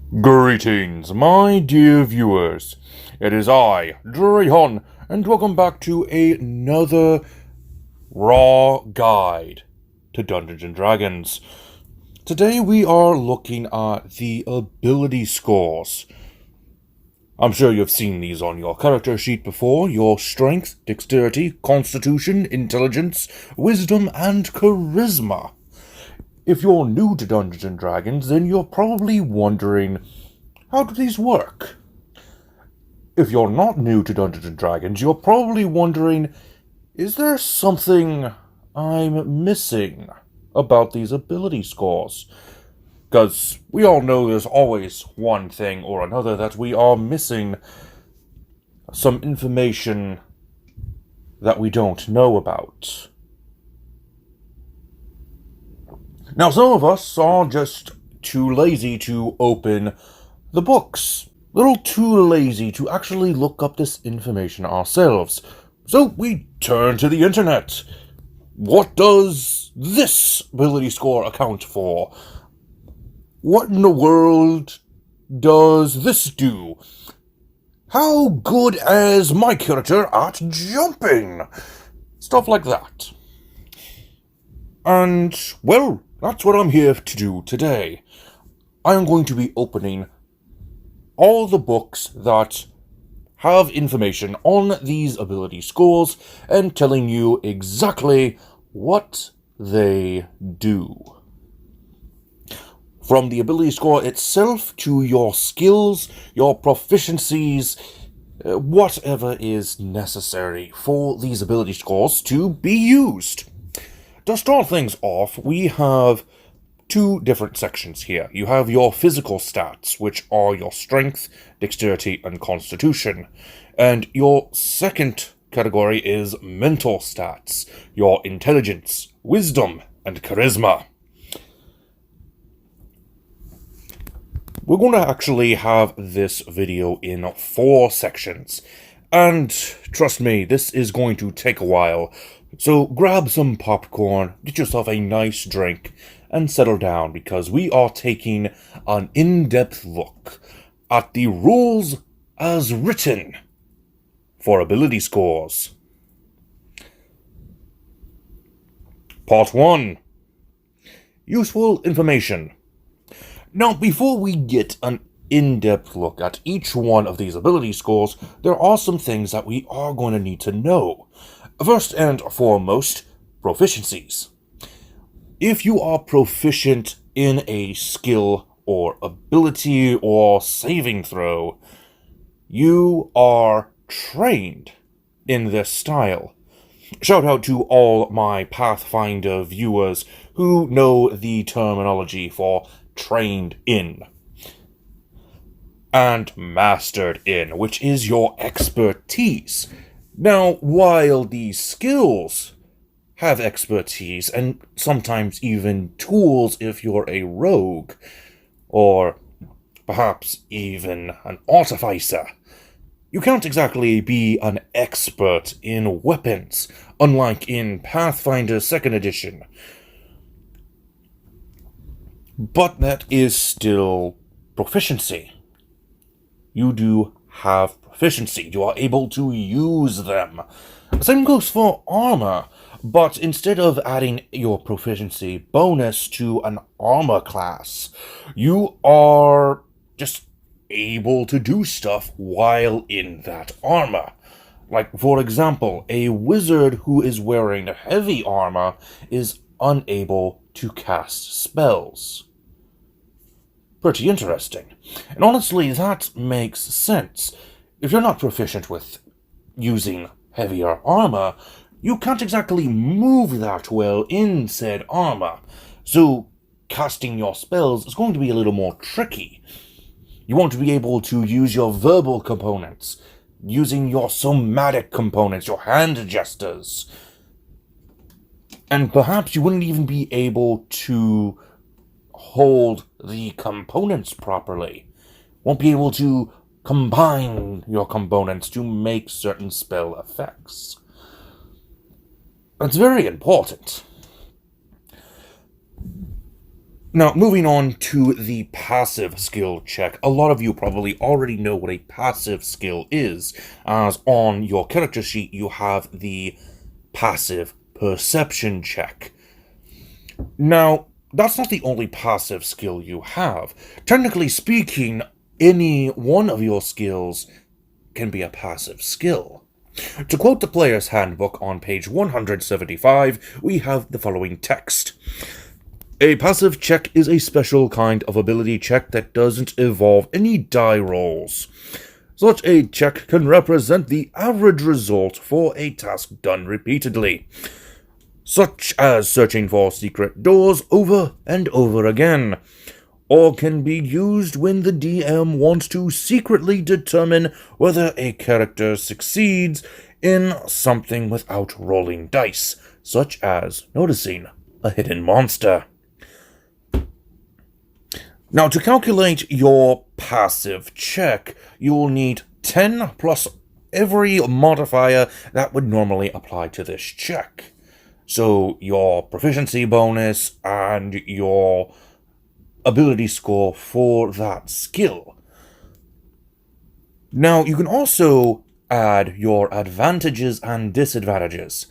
Greetings, my dear viewers. It is I, Drayon, and welcome back to another raw guide to Dungeons and Dragons. Today we are looking at the ability scores. I'm sure you've seen these on your character sheet before. Your strength, dexterity, constitution, intelligence, wisdom, and charisma. If you're new to Dungeons and Dragons, then you're probably wondering, how do these work? If you're not new to Dungeons and Dragons, you're probably wondering, is there something I'm missing about these ability scores? Because we all know there's always one thing or another that we are missing, some information that we don't know about. Now, some of us are just too lazy to open the books. A little too lazy to actually look up this information ourselves. So we turn to the internet. What does this ability score account for? What in the world does this do? How good is my character at jumping? Stuff like that. And, well, that's what I'm here to do today. I am going to be opening all the books that have information on these ability scores and telling you exactly what they do. From the ability score itself to your skills, your proficiencies, whatever is necessary for these ability scores to be used. To start things off, we have two different sections here. You have your physical stats, which are your strength, dexterity, and constitution. And your second category is mental stats, your intelligence, wisdom, and charisma. We're going to actually have this video in 4 sections. And trust me, this is going to take a while. So grab some popcorn, get yourself a nice drink, and settle down, because we are taking an in-depth look at the rules as written for ability scores. Part 1. Useful information. Now, before we get an in-depth look at each one of these ability scores, there are some things that we are going to need to know. First and foremost, proficiencies. If you are proficient in a skill or ability or saving throw, you are trained in this style. Shout out to all my Pathfinder viewers who know the terminology for trained in and mastered in, which is your expertise. Now, while these skills have expertise and sometimes even tools if you're a rogue, or perhaps even an artificer, you can't exactly be an expert in weapons, unlike in Pathfinder 2nd Edition. But that is still proficiency. You do have proficiency. You are able to use them. Same goes for armor, but instead of adding your proficiency bonus to an armor class, you are just able to do stuff while in that armor. Like, for example, a wizard who is wearing heavy armor is unable to cast spells. Pretty interesting. And honestly, that makes sense. If you're not proficient with using heavier armor, you can't exactly move that well in said armor. So casting your spells is going to be a little more tricky. You won't be able to use your verbal components, using your somatic components, your hand gestures. And perhaps you wouldn't even be able to hold the components properly. Won't be able to combine your components to make certain spell effects. It's very important. Now, moving on to the passive skill check. A lot of you probably already know what a passive skill is, as on your character sheet you have the passive perception check. Now, that's not the only passive skill you have. Technically speaking, any one of your skills can be a passive skill. To quote the player's handbook on page 175, we have the following text. A passive check is a special kind of ability check that doesn't involve any die rolls. Such a check can represent the average result for a task done repeatedly, such as searching for secret doors over and over again, or can be used when the DM wants to secretly determine whether a character succeeds in something without rolling dice, such as noticing a hidden monster. Now, to calculate your passive check, you will need 10 plus every modifier that would normally apply to this check. So, your proficiency bonus and your ability score for that skill. Now, you can also add your advantages and disadvantages.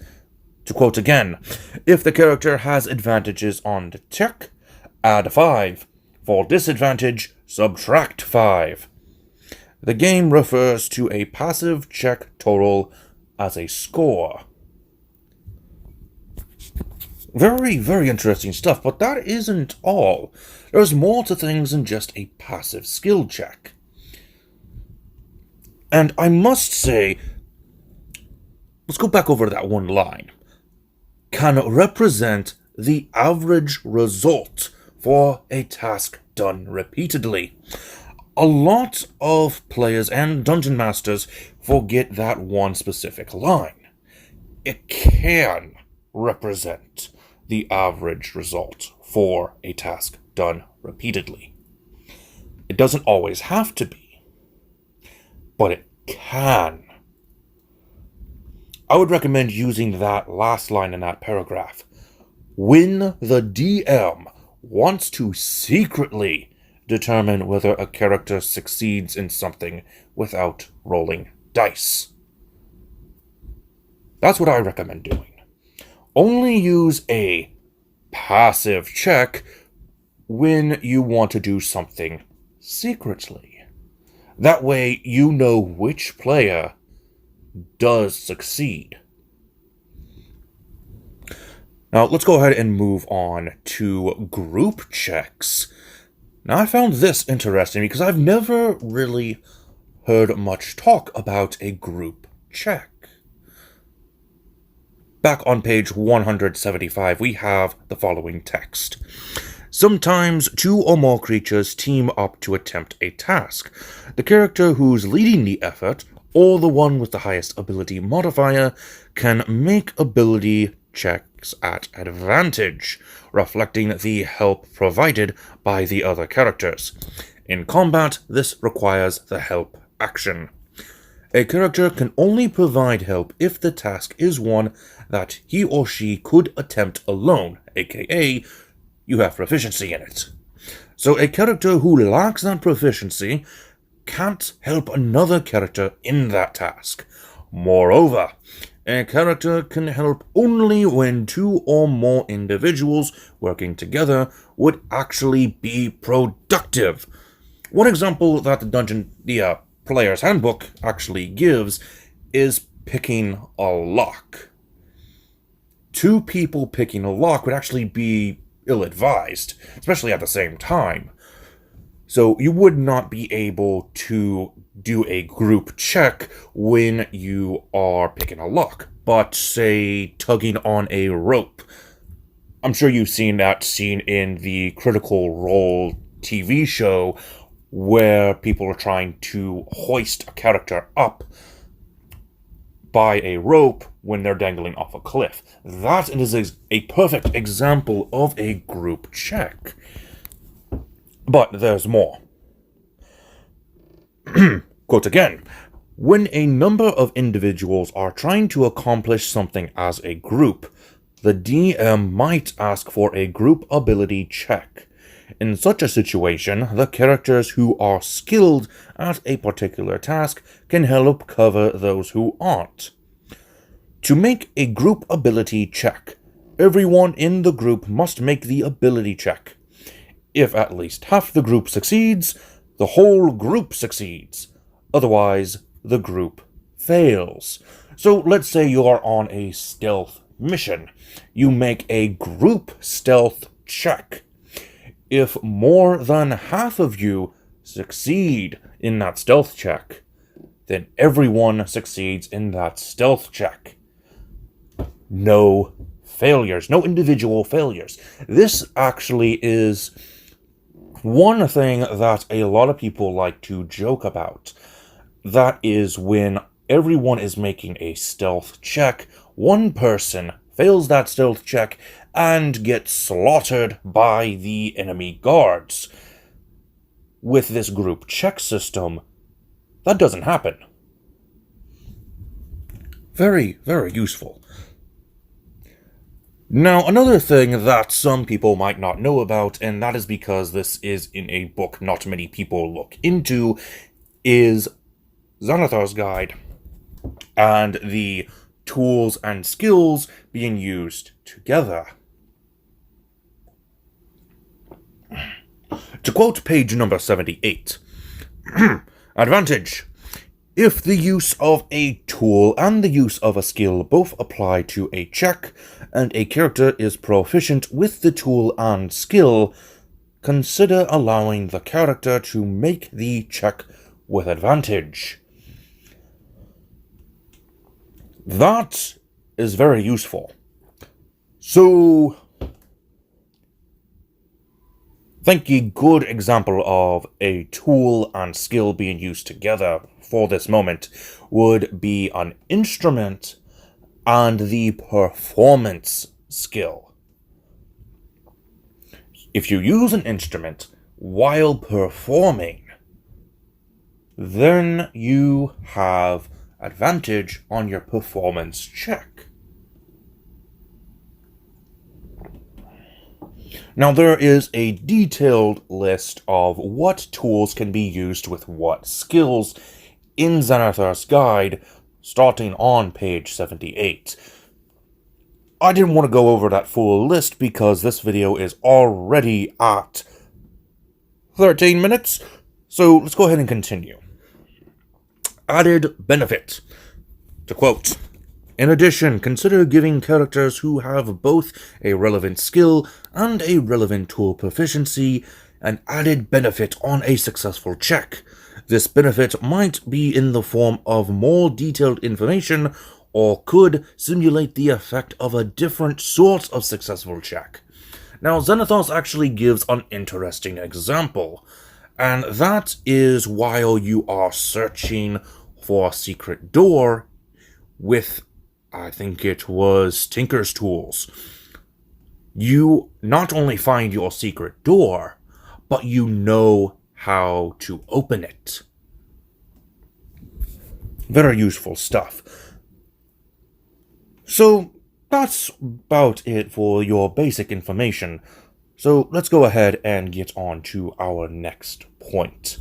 To quote again, if the character has advantages on the check, add 5. For disadvantage, subtract 5. The game refers to a passive check total as a score. Very, very interesting stuff, but that isn't all. There's more to things than just a passive skill check. And I must say, let's go back over that one line. Can represent the average result for a task done repeatedly. A lot of players and dungeon masters forget that one specific line. It can represent the average result for a task done repeatedly. It doesn't always have to be, but it can. I would recommend using that last line in that paragraph. When the DM wants to secretly determine whether a character succeeds in something without rolling dice. That's what I recommend doing. Only use a passive check when you want to do something secretly. That way you know which player does succeed. Now, let's go ahead and move on to group checks. Now, I found this interesting because I've never really heard much talk about a group check. Back on page 175, we have the following text. Sometimes 2 or more creatures team up to attempt a task. The character who's leading the effort, or the one with the highest ability modifier, can make ability checks at advantage, reflecting the help provided by the other characters. In combat, this requires the help action. A character can only provide help if the task is one that he or she could attempt alone, aka you have proficiency in it. So a character who lacks that proficiency can't help another character in that task. Moreover, a character can help only when 2 or more individuals working together would actually be productive. One example that the player's handbook actually gives is picking a lock. 2 people picking a lock would actually be ill-advised, especially at the same time. So you would not be able to do a group check when you are picking a lock, but say tugging on a rope. I'm sure you've seen that scene in the Critical Role TV show where people are trying to hoist a character up by a rope when they're dangling off a cliff. That is a perfect example of a group check. But there's more. Quote again. When a number of individuals are trying to accomplish something as a group, the DM might ask for a group ability check. In such a situation, the characters who are skilled at a particular task can help cover those who aren't. To make a group ability check, everyone in the group must make the ability check. If at least half the group succeeds, the whole group succeeds. Otherwise, the group fails. So let's say you're on a stealth mission. You make a group stealth check. If more than half of you succeed in that stealth check, then everyone succeeds in that stealth check. No failures, no individual failures. This actually is one thing that a lot of people like to joke about. That is when everyone is making a stealth check, one person fails that stealth check and gets slaughtered by the enemy guards. With this group check system, that doesn't happen. Very, very useful. Now, another thing that some people might not know about, and that is because this is in a book not many people look into, is Xanathar's Guide and the tools and skills being used together. To quote page number 78, Advantage. If the use of a tool and the use of a skill both apply to a check, and a character is proficient with the tool and skill, consider allowing the character to make the check with advantage. That is very useful. So, I think a good example of a tool and skill being used together for this moment would be an instrument and the performance skill. If you use an instrument while performing, then you have advantage on your performance check. Now, there is a detailed list of what tools can be used with what skills in Xanathar's Guide, starting on page 78. I didn't want to go over that full list because this video is already at 13 minutes, so let's go ahead and continue. Added benefit. To quote, in addition, consider giving characters who have both a relevant skill and a relevant tool proficiency an added benefit on a successful check. This benefit might be in the form of more detailed information or could simulate the effect of a different sort of successful check. Now, Xanathos actually gives an interesting example, and that is while you are searching for a secret door with, I think it was Tinker's Tools. You not only find your secret door, but you know how to open it. Very useful stuff. So, that's about it for your basic information. So, let's go ahead and get on to our next point.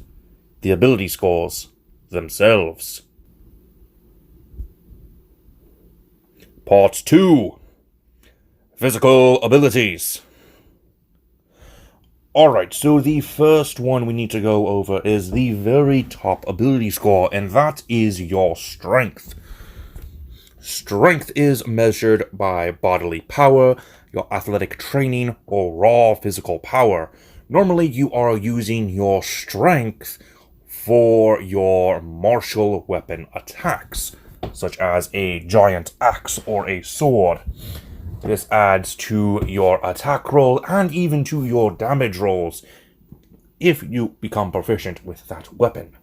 The ability scores themselves. Part 2. Physical abilities. Alright, so the first one we need to go over is the very top ability score, and that is your strength. Strength is measured by bodily power, your athletic training, or raw physical power. Normally, you are using your strength for your martial weapon attacks, such as a giant axe or a sword. This adds to your attack roll and even to your damage rolls if you become proficient with that weapon.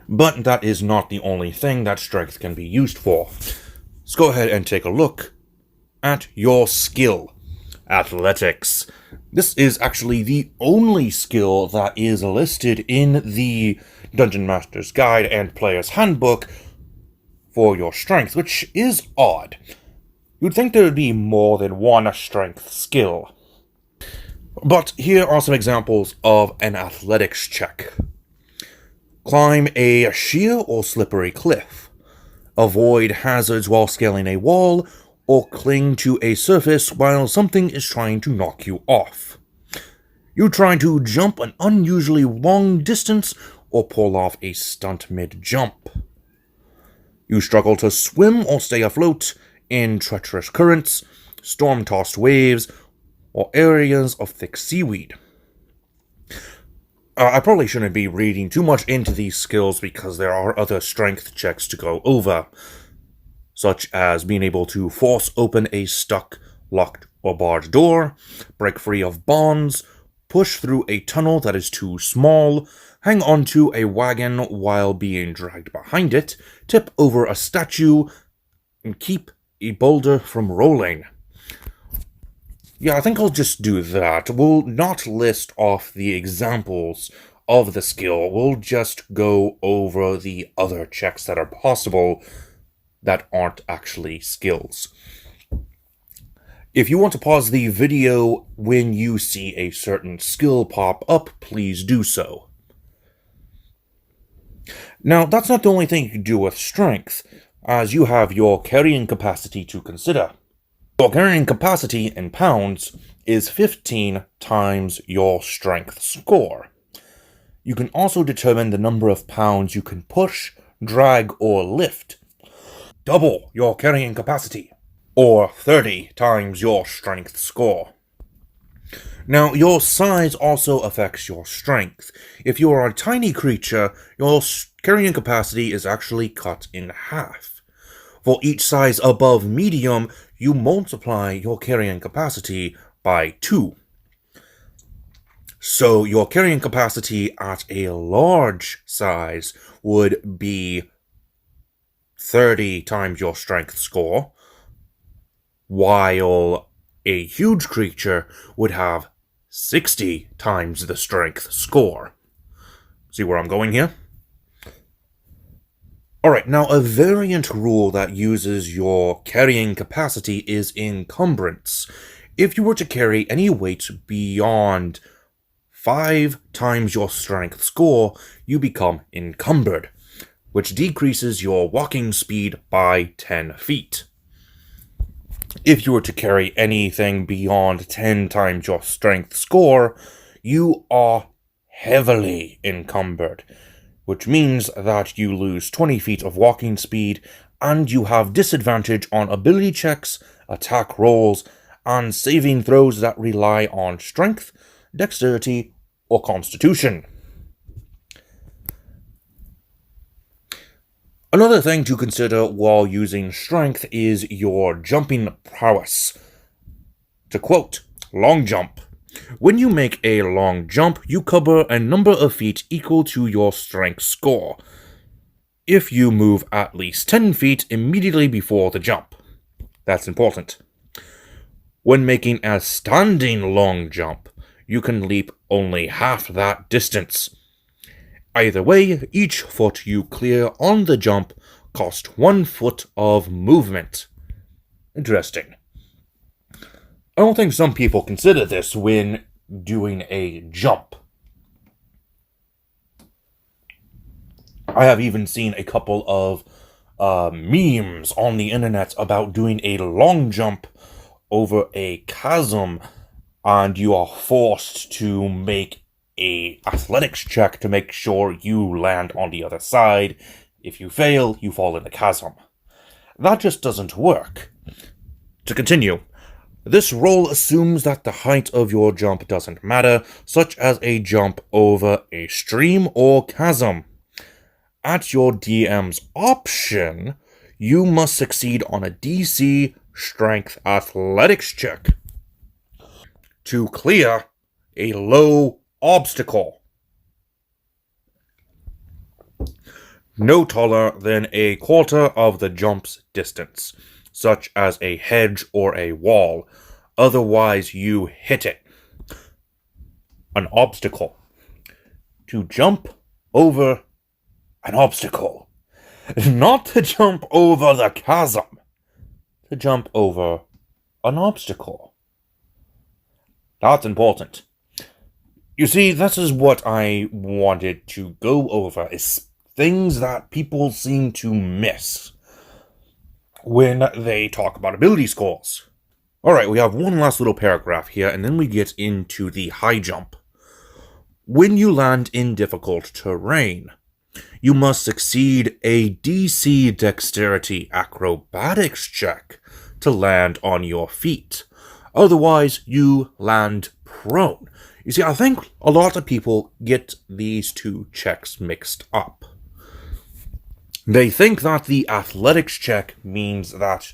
But that is not the only thing that strength can be used for. Let's go ahead and take a look at your skill. Athletics. This is actually the only skill that is listed in the Dungeon Master's Guide and Player's Handbook for your strength, which is odd. You'd think there would be more than one strength skill. But here are some examples of an athletics check. Climb a sheer or slippery cliff. Avoid hazards while scaling a wall, or cling to a surface while something is trying to knock you off. You try to jump an unusually long distance or pull off a stunt mid-jump. You struggle to swim or stay afloat in treacherous currents, storm-tossed waves, or areas of thick seaweed. I probably shouldn't be reading too much into these skills because there are other strength checks to go over, such as being able to force open a stuck, locked, or barred door, break free of bonds, push through a tunnel that is too small, hang onto a wagon while being dragged behind it, tip over a statue, and keep a boulder from rolling. Yeah, I think I'll just do that. We'll not list off the examples of the skill. We'll just go over the other checks that are possible that aren't actually skills. If you want to pause the video when you see a certain skill pop up, please do so. Now, that's not the only thing you can do with strength, as you have your carrying capacity to consider. Your carrying capacity in pounds is 15 times your strength score. You can also determine the number of pounds you can push, drag, or lift. Double your carrying capacity, or 30 times your strength score. Now, your size also affects your strength. If you are a tiny creature, your carrying capacity is actually cut in half. For each size above medium, you multiply your carrying capacity by 2. So your carrying capacity at a large size would be 30 times your strength score, while a huge creature would have 60 times the strength score. See where I'm going here? Alright, now a variant rule that uses your carrying capacity is encumbrance. If you were to carry any weight beyond 5 times your strength score, you become encumbered, which decreases your walking speed by 10 feet. If you were to carry anything beyond 10 times your strength score, you are heavily encumbered, which means that you lose 20 feet of walking speed, and you have disadvantage on ability checks, attack rolls, and saving throws that rely on strength, dexterity, or constitution. Another thing to consider while using strength is your jumping prowess. To quote, long jump. When you make a long jump, you cover a number of feet equal to your strength score, if you move at least 10 feet immediately before the jump. That's important. When making a standing long jump, you can leap only half that distance. Either way, each foot you clear on the jump costs 1 foot of movement. Interesting. I don't think some people consider this when doing a jump. I have even seen a couple of memes on the internet about doing a long jump over a chasm, and you are forced to make a athletics check to make sure you land on the other side. If you fail, you fall in the chasm. That just doesn't work. To continue, this roll assumes that the height of your jump doesn't matter, such as a jump over a stream or chasm. At your DM's option, you must succeed on a DC Strength Athletics check to clear a low obstacle, no taller than a quarter of the jump's distance, such as a hedge or a wall. Otherwise, you hit it. An obstacle. To jump over an obstacle. Not to jump over the chasm. to jump over an obstacle. That's important. You see, this is what I wanted to go over, is things that people seem to miss when they talk about ability scores. Alright, we have one last little paragraph here, and then we get into the high jump. When you land in difficult terrain, you must succeed a DC Dexterity Acrobatics check to land on your feet. Otherwise, you land prone. You see, I think a lot of people get these two checks mixed up. They think that the athletics check means that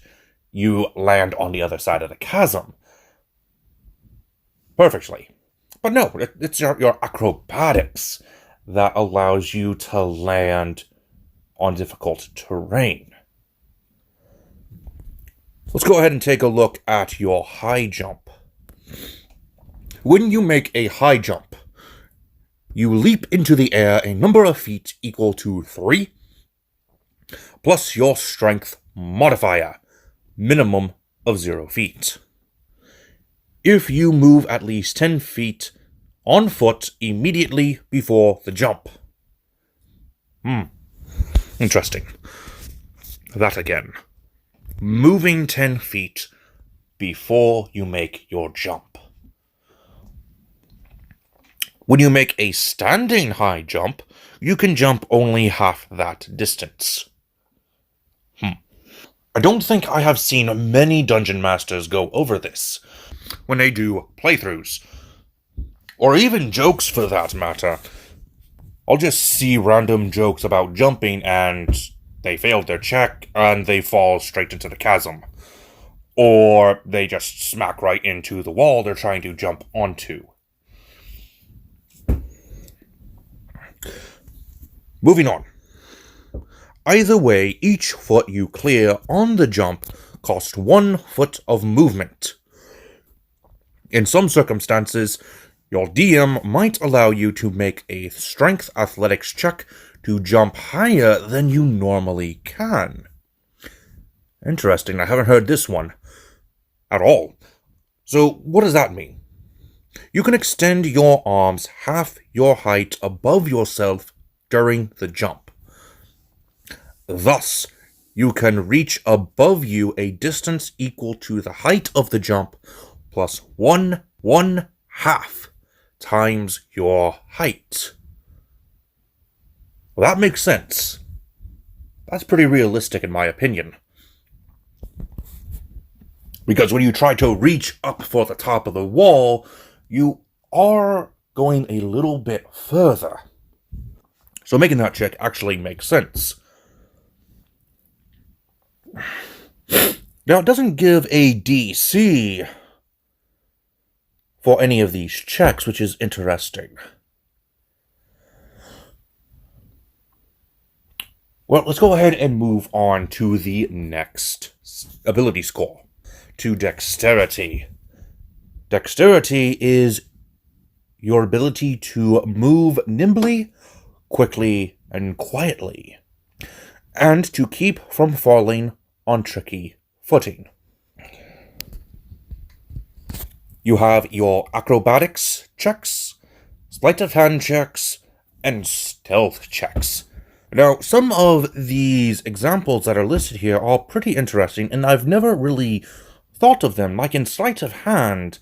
you land on the other side of the chasm. Perfectly. But no, it's your acrobatics that allows you to land on difficult terrain. Let's go ahead and take a look at your high jump. When you make a high jump, you leap into the air a number of feet equal to 3, plus your strength modifier, minimum of 0 feet. If you move at least 10 feet on foot immediately before the jump. Interesting. That again. Moving 10 feet before you make your jump. When you make a standing high jump, you can jump only half that distance. I don't think I have seen many dungeon masters go over this when they do playthroughs. Or even jokes for that matter. I'll just see random jokes about jumping and they failed their check and they fall straight into the chasm. Or they just smack right into the wall they're trying to jump onto. Moving on. Either way, each foot you clear on the jump costs 1 foot of movement. In some circumstances, your DM might allow you to make a strength athletics check to jump higher than you normally can. Interesting, I haven't heard this one at all. So, what does that mean? You can extend your arms half your height above yourself during the jump. Thus, you can reach above you a distance equal to the height of the jump plus 1/1/2 times your height. Well, that makes sense. That's pretty realistic in my opinion. Because when you try to reach up for the top of the wall, you are going a little bit further. So making that check actually makes sense. Now, it doesn't give a DC for any of these checks, which is interesting. Well, let's go ahead and move on to the next ability score, to Dexterity. Dexterity is your ability to move nimbly, quickly, and quietly, and to keep from falling on tricky footing. You have your acrobatics checks, sleight of hand checks, and stealth checks. Now, some of these examples that are listed here are pretty interesting, and I've never really thought of them. Like in sleight of hand,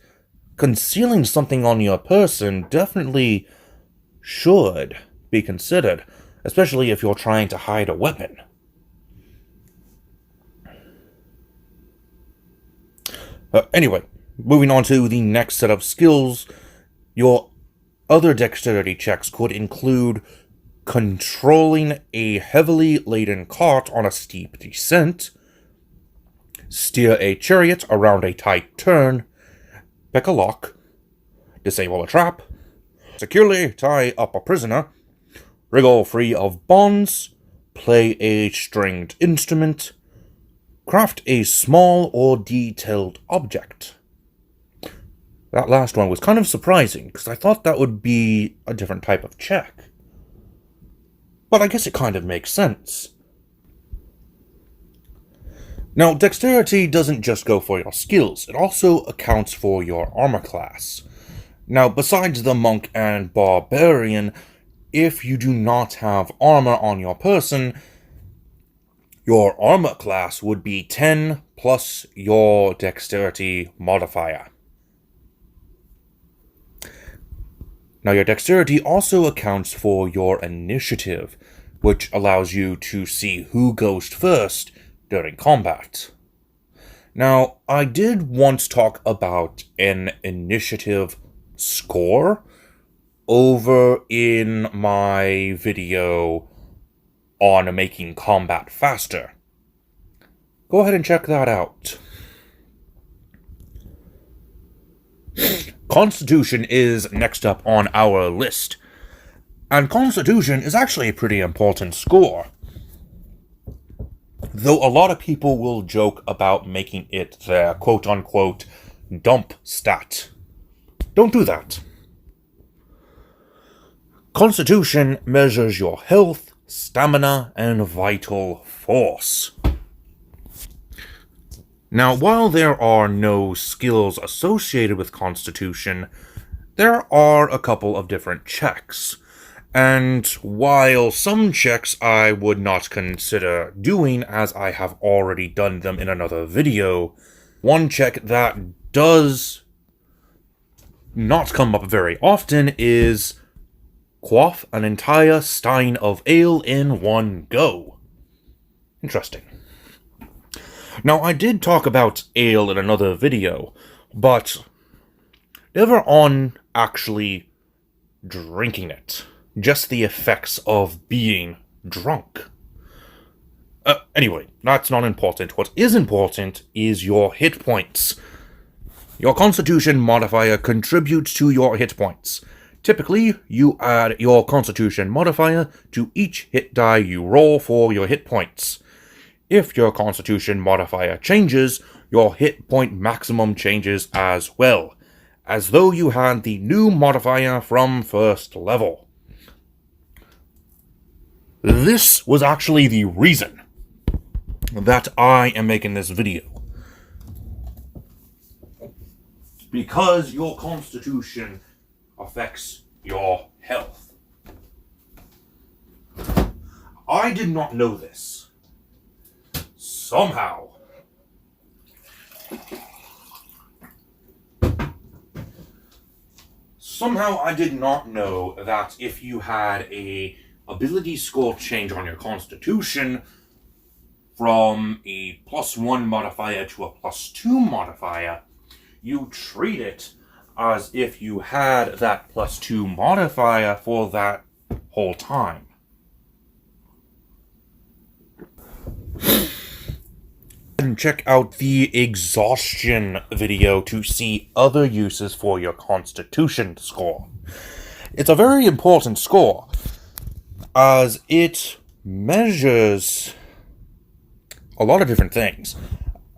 concealing something on your person definitely should be considered, especially if you're trying to hide a weapon. Anyway, moving on to the next set of skills, your other dexterity checks could include controlling a heavily laden cart on a steep descent, steer a chariot around a tight turn, pick a lock, disable a trap, securely tie up a prisoner, wriggle free of bonds, play a stringed instrument, craft a small or detailed object. That last one was kind of surprising, because I thought that would be a different type of check. But I guess it kind of makes sense. Now, dexterity doesn't just go for your skills, it also accounts for your armor class. Now, besides the monk and barbarian, if you do not have armor on your person, your armor class would be 10 plus your dexterity modifier. Now, your dexterity also accounts for your initiative, which allows you to see who goes first during combat. Now, I did once talk about an initiative score over in my video on making combat faster. Go ahead and check that out. Constitution is next up on our list. And Constitution is actually a pretty important score. Though a lot of people will joke about making it their quote-unquote dump stat. Don't do that. Constitution measures your health, stamina, and vital force. Now, while there are no skills associated with Constitution, there are a couple of different checks. And while some checks I would not consider doing, as I have already done them in another video, one check that does not come up very often is quaff an entire stein of ale in one go. Interesting. Now, I did talk about ale in another video, but never on actually drinking it. Just the effects of being drunk. Anyway, that's not important. What is important is your hit points. Your Constitution modifier contributes to your hit points. Typically, you add your Constitution modifier to each hit die you roll for your hit points. If your Constitution modifier changes, your hit point maximum changes as well, as though you had the new modifier from first level. This was actually the reason that I am making this video. Because your Constitution affects your health. I did not know this. Somehow. Somehow I did not know that if you had a ability score change on your Constitution from a +1 modifier to a +2 modifier, you treat it as if you had that +2 modifier for that whole time. And check out the exhaustion video to see other uses for your Constitution score. It's a very important score, as it measures a lot of different things.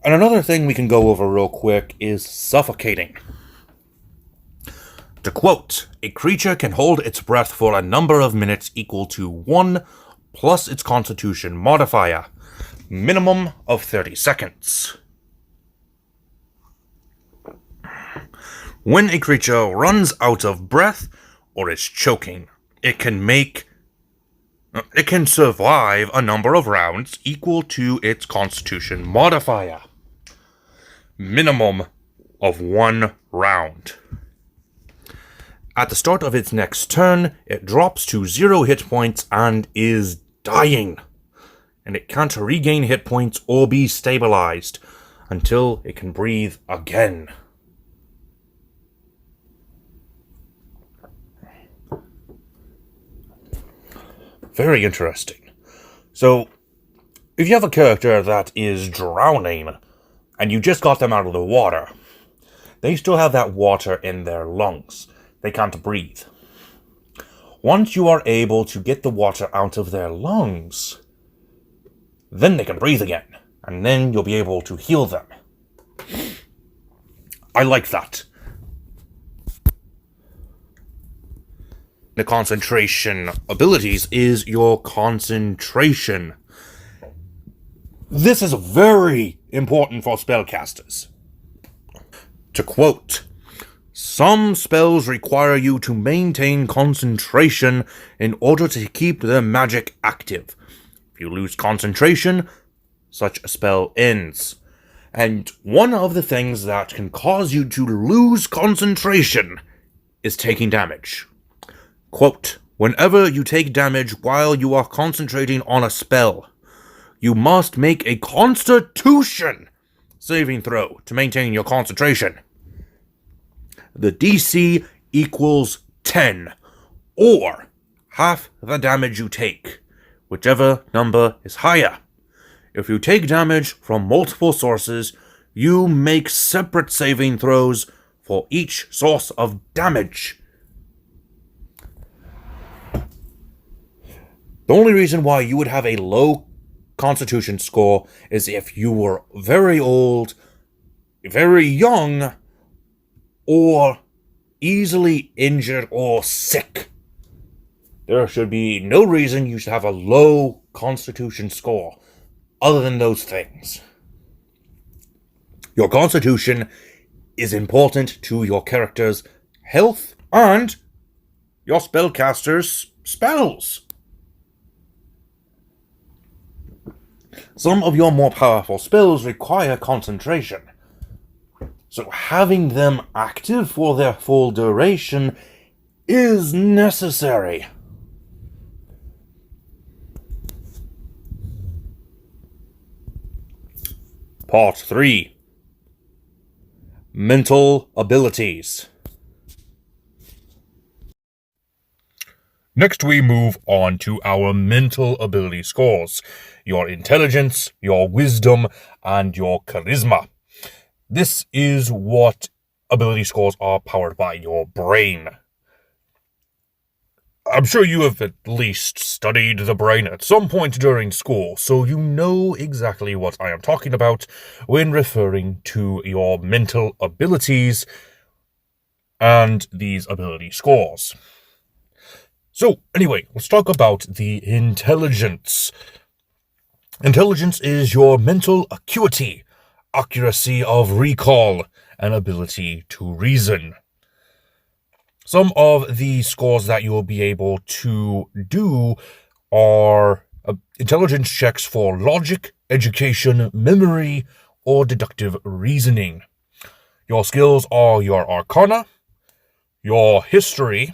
And another thing we can go over real quick is suffocating. To quote, a creature can hold its breath for a number of minutes equal to 1 plus its Constitution modifier, minimum of 30 seconds. When a creature runs out of breath or is choking, it can survive a number of rounds equal to its Constitution modifier. Minimum of 1 round. At the start of its next turn, it drops to 0 hit points and is dying. And it can't regain hit points or be stabilized until it can breathe again. Very interesting. So, if you have a character that is drowning, and you just got them out of the water, they still have that water in their lungs. They can't breathe. Once you are able to get the water out of their lungs, then they can breathe again, and then you'll be able to heal them. I like that. The concentration abilities is your concentration. This is very important for spellcasters. To quote, "Some spells require you to maintain concentration in order to keep the magic active. If you lose concentration, such a spell ends. And one of the things that can cause you to lose concentration is taking damage. Quote, whenever you take damage while you are concentrating on a spell, you must make a Constitution saving throw to maintain your concentration. The DC equals 10, or half the damage you take, whichever number is higher. If you take damage from multiple sources, you make separate saving throws for each source of damage." The only reason why you would have a low Constitution score is if you were very old, very young, or easily injured or sick. There should be no reason you should have a low Constitution score other than those things. Your Constitution is important to your character's health and your spellcaster's spells. Some of your more powerful spells require concentration, so having them active for their full duration is necessary. Part 3. Mental abilities. Next, we move on to our mental ability scores. Your intelligence, your wisdom, and your charisma. This is what ability scores are powered by your brain. I'm sure you have at least studied the brain at some point during school, so you know exactly what I am talking about when referring to your mental abilities and these ability scores. So, anyway, let's talk about the intelligence. Intelligence is your mental acuity, accuracy of recall, and ability to reason. Some of the scores that you will be able to do are intelligence checks for logic, education, memory, or deductive reasoning. Your skills are your arcana, your history,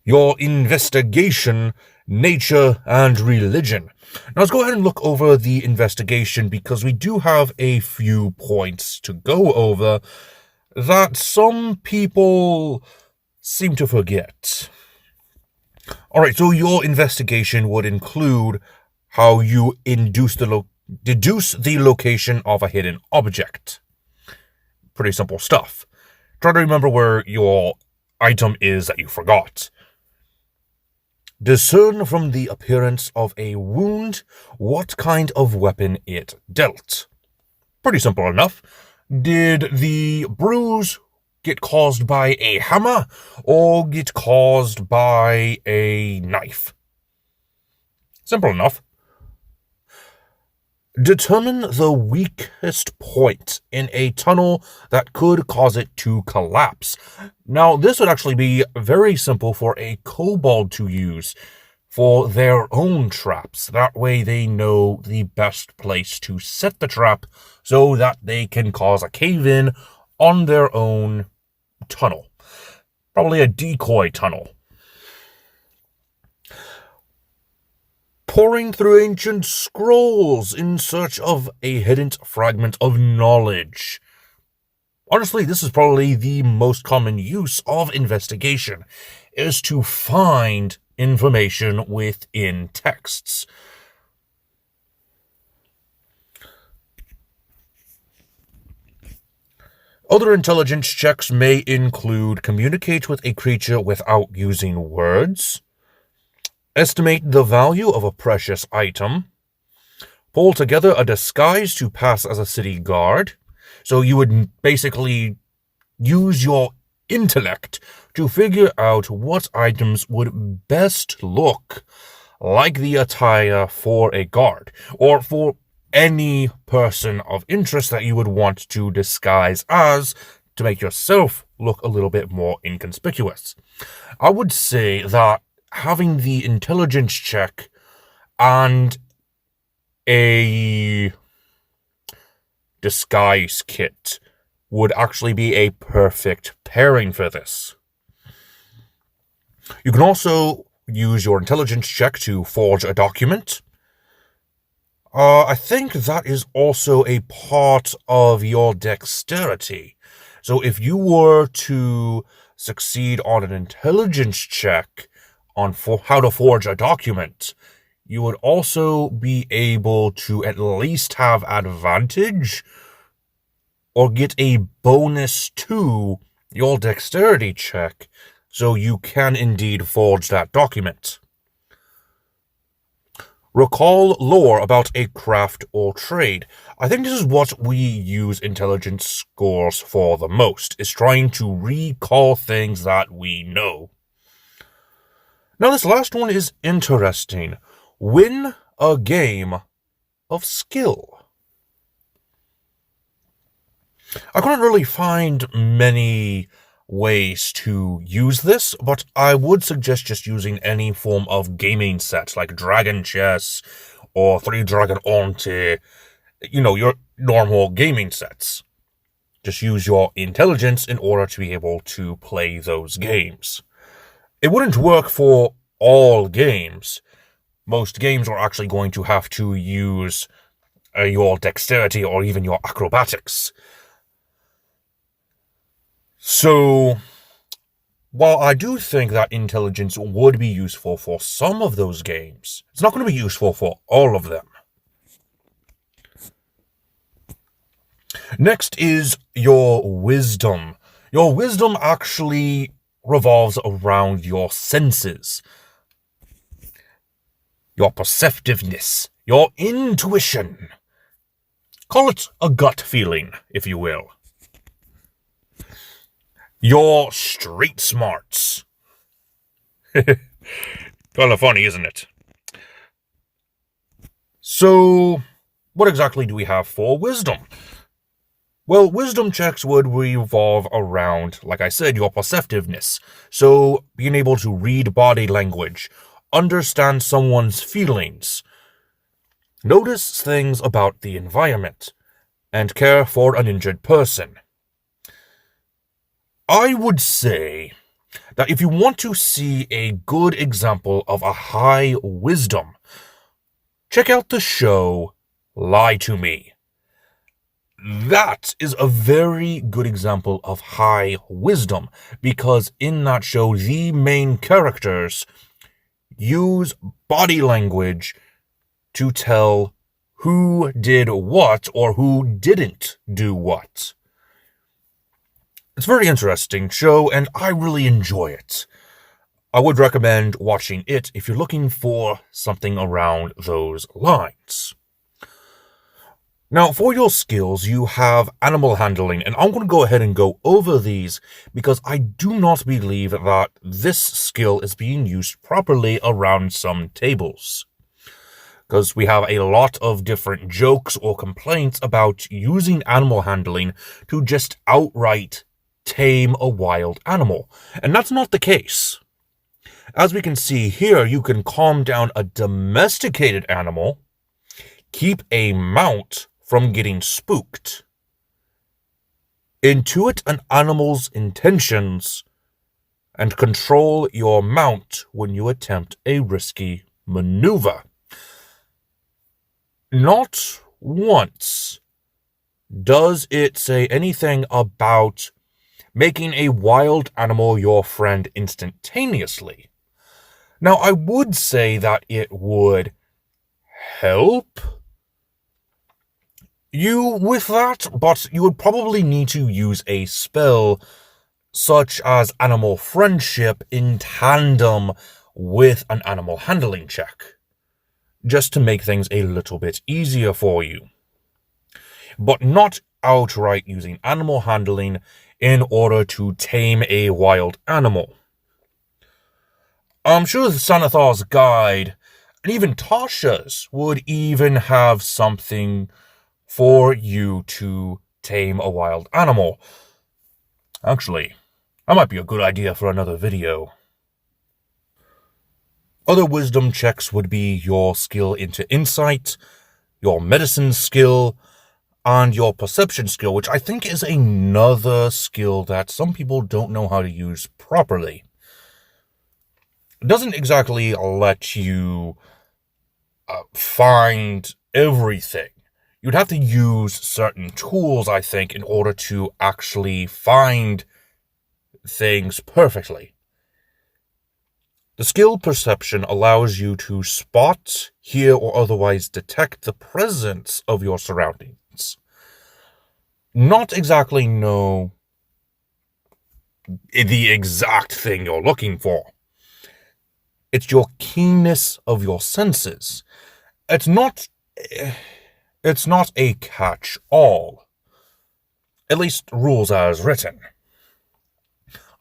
your investigation, nature, and religion. Now let's go ahead and look over the investigation because we do have a few points to go over that some people seem to forget. Alright, so your investigation would include how you deduce the location of a hidden object. Pretty simple stuff. Try to remember where your item is that you forgot. Discern from the appearance of a wound what kind of weapon it dealt. Pretty simple enough. Did the bruise get caused by a hammer or get caused by a knife? Simple enough. Determine the weakest point in a tunnel that could cause it to collapse. Now, this would actually be very simple for a kobold to use for their own traps. That way they know the best place to set the trap so that they can cause a cave-in on their own tunnel. Probably a decoy tunnel. Poring through ancient scrolls in search of a hidden fragment of knowledge. Honestly, this is probably the most common use of investigation, is to find information within texts. Other intelligence checks may include communicate with a creature without using words, estimate the value of a precious item, pull together a disguise to pass as a city guard. So you would basically use your intellect to figure out what items would best look like the attire for a guard, or for any person of interest that you would want to disguise as to make yourself look a little bit more inconspicuous. I would say that having the intelligence check and a disguise kit would actually be a perfect pairing for this. You can also use your intelligence check to forge a document. I think that is also a part of your dexterity. So if you were to succeed on an intelligence check on how to forge a document, you would also be able to at least have advantage or get a bonus to your dexterity check, so you can indeed forge that document. Recall lore about a craft or trade. I think this is what we use intelligence scores for the most, is trying to recall things that we know. Now this last one is interesting. Win a game of skill. I couldn't really find many ways to use this, but I would suggest just using any form of gaming set, like Dragon Chess or Three Dragon Onte, your normal gaming sets. Just use your intelligence in order to be able to play those games. It wouldn't work for all games. Most games are actually going to have to use your dexterity or even your acrobatics. So, while I do think that intelligence would be useful for some of those games, it's not going to be useful for all of them. Next is your wisdom. Your wisdom actually revolves around your senses. Your perceptiveness, your intuition. Call it a gut feeling, if you will. Your street smarts. Kind of funny, isn't it? So, what exactly do we have for wisdom? Well, wisdom checks would revolve around, like I said, your perceptiveness. So, being able to read body language, understand someone's feelings, notice things about the environment, and care for an injured person. I would say that if you want to see a good example of a high wisdom, check out the show Lie to Me. That is a very good example of high wisdom, because in that show, the main characters use body language to tell who did what or who didn't do what. It's a very interesting show, and I really enjoy it. I would recommend watching it if you're looking for something around those lines. Now, for your skills, you have animal handling, and I'm going to go ahead and go over these because I do not believe that this skill is being used properly around some tables. Because we have a lot of different jokes or complaints about using animal handling to just outright tame a wild animal, and that's not the case. As we can see here, you can calm down a domesticated animal, keep a mount from getting spooked, intuit an animal's intentions, and control your mount when you attempt a risky maneuver. Not once does it say anything about making a wild animal your friend instantaneously. Now, I would say that it would help you with that, but you would probably need to use a spell such as Animal Friendship in tandem with an animal handling check, just to make things a little bit easier for you. But not outright using animal handling in order to tame a wild animal. I'm sure the Sanathar's Guide And even Tasha's would even have something for you to tame a wild animal. Actually, that might be a good idea for another video. Other wisdom checks would be your skill into insight, your medicine skill, and your perception skill, which I think is another skill that some people don't know how to use properly. It doesn't exactly let you find everything. You'd have to use certain tools, I think, in order to actually find things perfectly. The skill perception allows you to spot, hear, or otherwise detect the presence of your surroundings. Not exactly know the exact thing you're looking for. It's your keenness of your senses. It's not a catch-all. At least rules as written.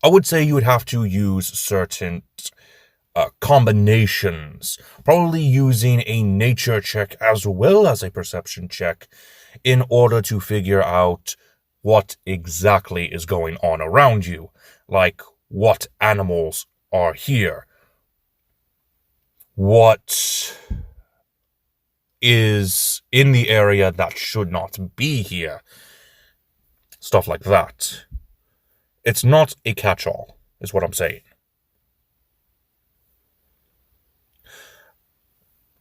I would say you would have to use certain combinations, probably using a nature check as well as a perception check in order to figure out what exactly is going on around you, like what animals are here, what is in the area that should not be here, stuff like that. It's not a catch-all, is what I'm saying.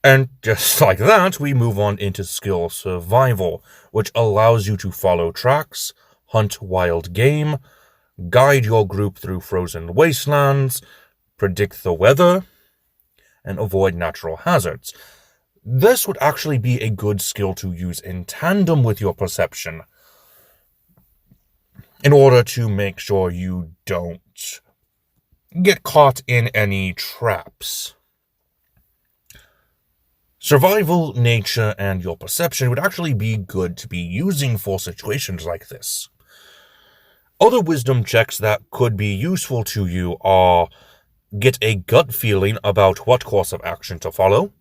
And just like that, we move on into skill survival, which allows you to follow tracks, hunt wild game, guide your group through frozen wastelands, predict the weather, and avoid natural hazards. This would actually be a good skill to use in tandem with your perception in order to make sure you don't get caught in any traps. Survival, nature, and your perception would actually be good to be using for situations like this. Other wisdom checks that could be useful to you are get a gut feeling about what course of action to follow,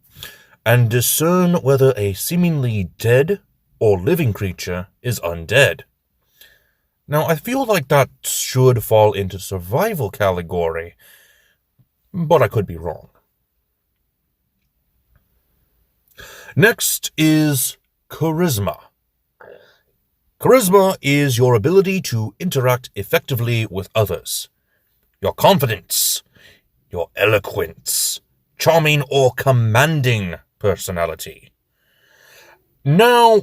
and discern whether a seemingly dead or living creature is undead. Now, I feel like that should fall into survival category, but I could be wrong. Next is charisma. Charisma is your ability to interact effectively with others. Your confidence, your eloquence, charming or commanding personality. Now,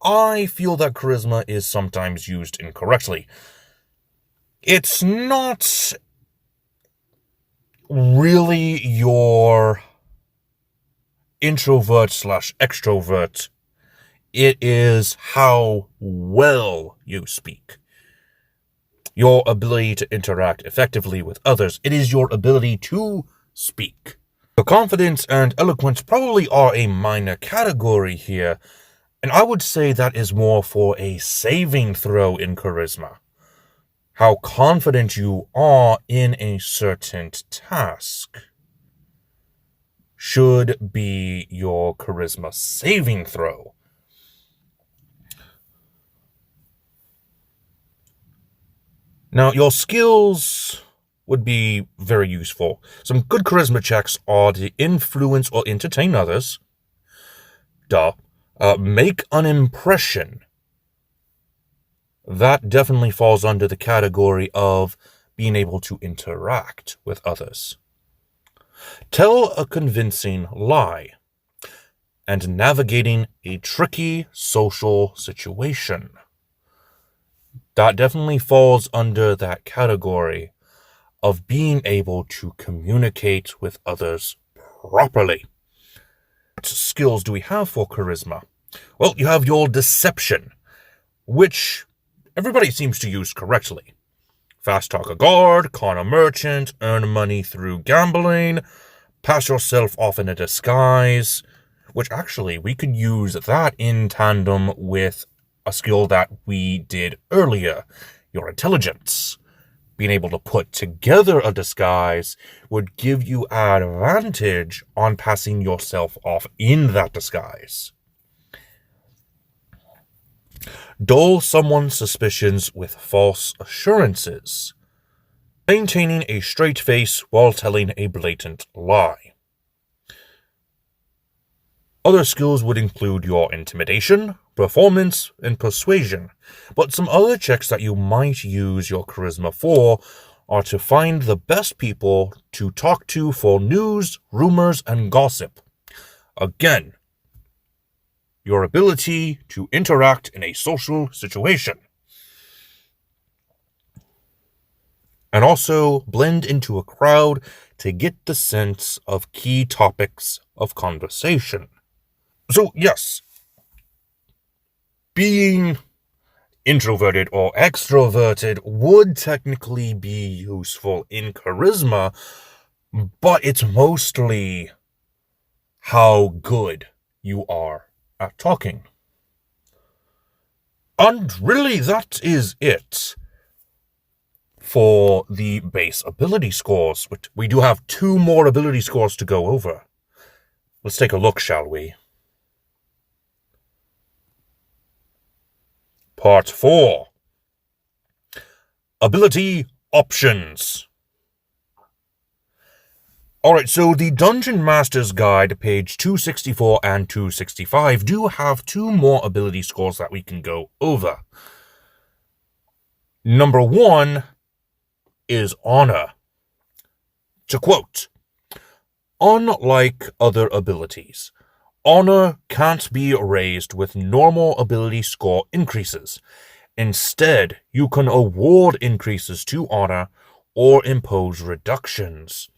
I feel that charisma is sometimes used incorrectly. It's not really your introvert/extrovert. It is how well you speak. Your ability to interact effectively with others. It is your ability to speak. Your confidence and eloquence probably are a minor category here, and I would say that is more for a saving throw in charisma. How confident you are in a certain task should be your charisma saving throw. Now, your skills would be very useful. Some good charisma checks are to influence or entertain others. Make an impression. That definitely falls under the category of being able to interact with others. Tell a convincing lie. And navigating a tricky social situation. That definitely falls under that category of being able to communicate with others properly. What skills do we have for charisma? Well, you have your deception, which everybody seems to use correctly. Fast talk a guard, con a merchant, earn money through gambling, pass yourself off in a disguise, which actually we could use that in tandem with a skill that we did earlier, your intelligence. being able to put together a disguise would give you advantage on passing yourself off in that disguise. Dull someone's suspicions with false assurances. Maintaining a straight face while telling a blatant lie. Other skills would include your intimidation, performance, and persuasion, but some other checks that you might use your charisma for are to find the best people to talk to for news, rumors, and gossip. Again, your ability to interact in a social situation. And also blend into a crowd to get the sense of key topics of conversation. So yes, being introverted or extroverted would technically be useful in charisma, but it's mostly how good you are at talking. And really, that is it for the base ability scores. We do have 2 more ability scores to go over. Let's take a look, shall we? Part 4. Ability Options. Alright, so the Dungeon Master's Guide, page 264 and 265, do have 2 more ability scores that we can go over. Number 1 is Honor. To quote, "Unlike other abilities, Honor can't be raised with normal ability score increases. Instead, you can award increases to Honor or impose reductions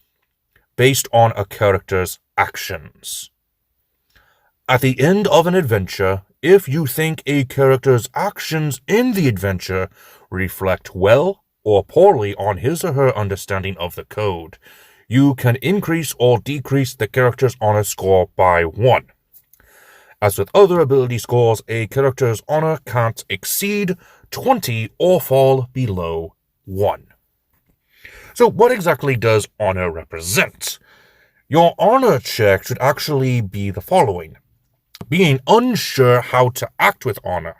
based on a character's actions. At the end of an adventure, if you think a character's actions in the adventure reflect well or poorly on his or her understanding of the code, you can increase or decrease the character's Honor score by 1. As with other ability scores, a character's Honor can't exceed 20 or fall below 1. So what exactly does Honor represent? Your Honor check should actually be the following: being unsure how to act with Honor,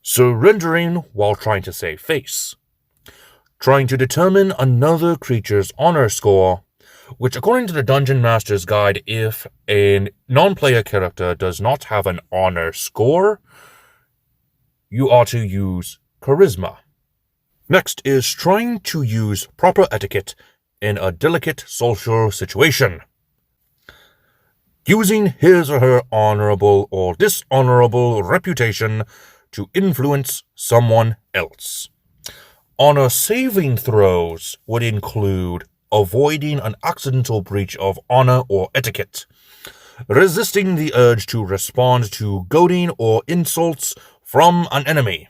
surrendering while trying to save face, trying to determine another creature's Honor score, which according to the Dungeon Master's Guide, if a non-player character does not have an Honor score, you are to use Charisma. Next is trying to use proper etiquette in a delicate social situation. Using his or her honorable or dishonorable reputation to influence someone else. Honor saving throws would include avoiding an accidental breach of honor or etiquette, resisting the urge to respond to goading or insults from an enemy,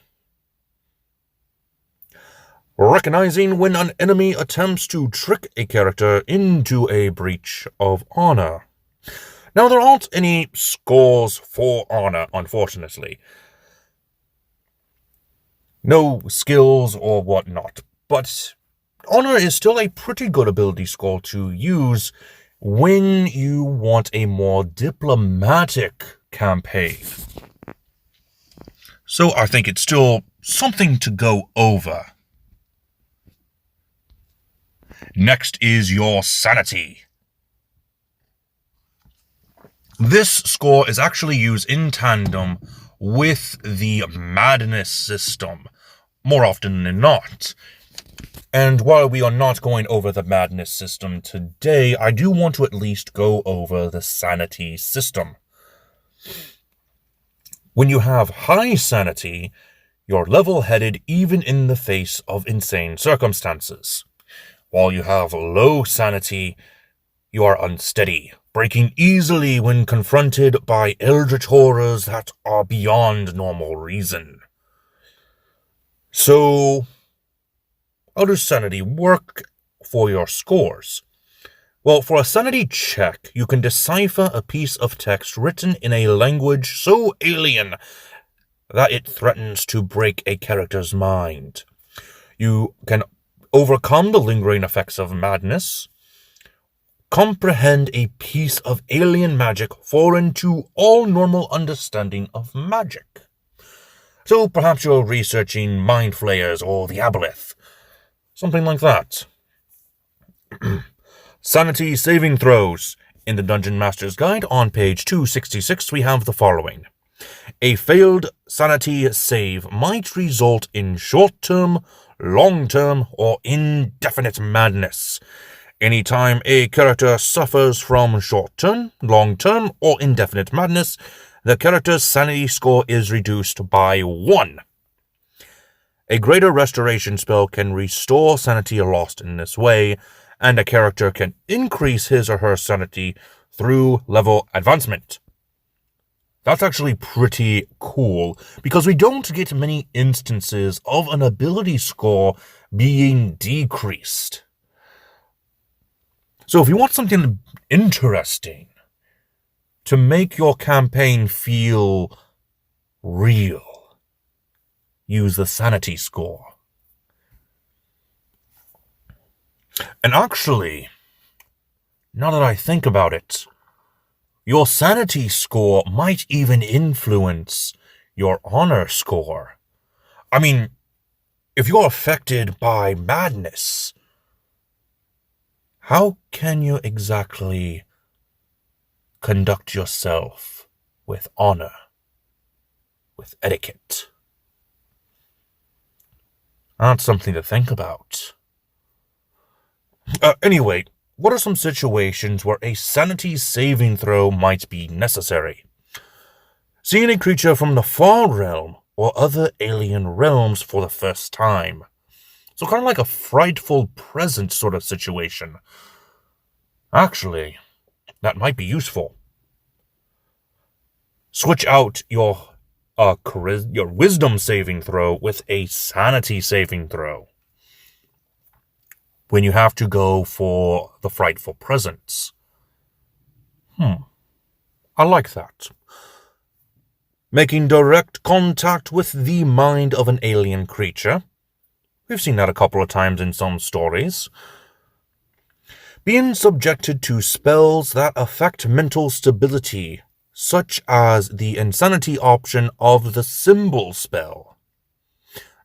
recognizing when an enemy attempts to trick a character into a breach of honor. Now, there aren't any scores for honor, unfortunately. No skills or whatnot, but Honor is still a pretty good ability score to use when you want a more diplomatic campaign. So I think it's still something to go over. Next is your Sanity. This score is actually used in tandem with the Madness system, more often than not. And while we are not going over the Madness system today, I do want to at least go over the Sanity system. When you have high Sanity, you're level-headed even in the face of insane circumstances. While you have low Sanity, you are unsteady, breaking easily when confronted by eldritch horrors that are beyond normal reason. So, how does Sanity work for your scores? Well, for a Sanity check, you can decipher a piece of text written in a language so alien that it threatens to break a character's mind. You can overcome the lingering effects of madness, comprehend a piece of alien magic foreign to all normal understanding of magic. So perhaps you're researching mind flayers or the aboleth. Something like that. Sanity saving throws. In the Dungeon Master's Guide on page 266, we have the following. A failed sanity save might result in short-term, long-term, or indefinite madness. Anytime a character suffers from short-term, long-term, or indefinite madness, the character's sanity score is reduced by 1. A greater restoration spell can restore sanity lost in this way, and a character can increase his or her sanity through level advancement. That's actually pretty cool, because we don't get many instances of an ability score being decreased. So if you want something interesting to make your campaign feel real, use the sanity score. And actually, now that I think about it, your sanity score might even influence your honor score. I mean, if you're affected by madness, how can you exactly conduct yourself with honor, with etiquette? That's something to think about. Anyway, what are some situations where a sanity saving throw might be necessary? Seeing a creature from the far realm or other alien realms for the first time. So kind of like a frightful presence sort of situation. Actually, that might be useful. Switch out your wisdom saving throw with a sanity saving throw when you have to go for the frightful presence. I like that. Making direct contact with the mind of an alien creature. We've seen that a couple of times in some stories. Being subjected to spells that affect mental stability, such as the insanity option of the symbol spell.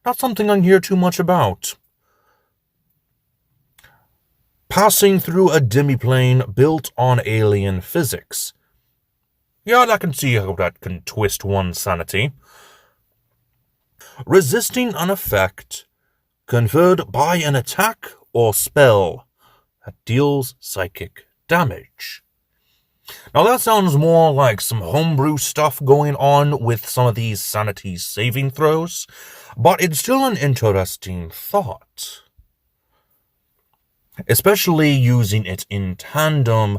Not something I hear too much about. Passing through a demiplane built on alien physics. Yeah, I can see how that can twist one's sanity. Resisting an effect conferred by an attack or spell that deals psychic damage. Now that sounds more like some homebrew stuff going on with some of these sanity saving throws, but it's still an interesting thought. Especially using it in tandem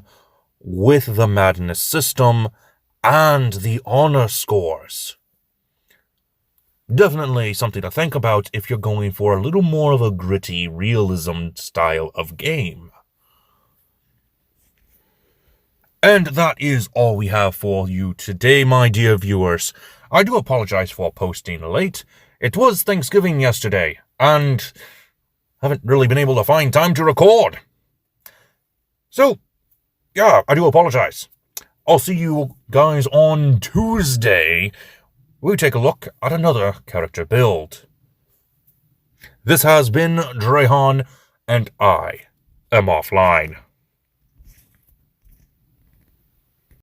with the madness system and the honor scores. Definitely something to think about if you're going for a little more of a gritty realism style of game. And that is all we have for you today, my dear viewers. I do apologize for posting late. It was Thanksgiving yesterday, and haven't really been able to find time to record. So, yeah, I do apologize. I'll see you guys on Tuesday. We take a look at another character build. This has been Drehan, and I am offline.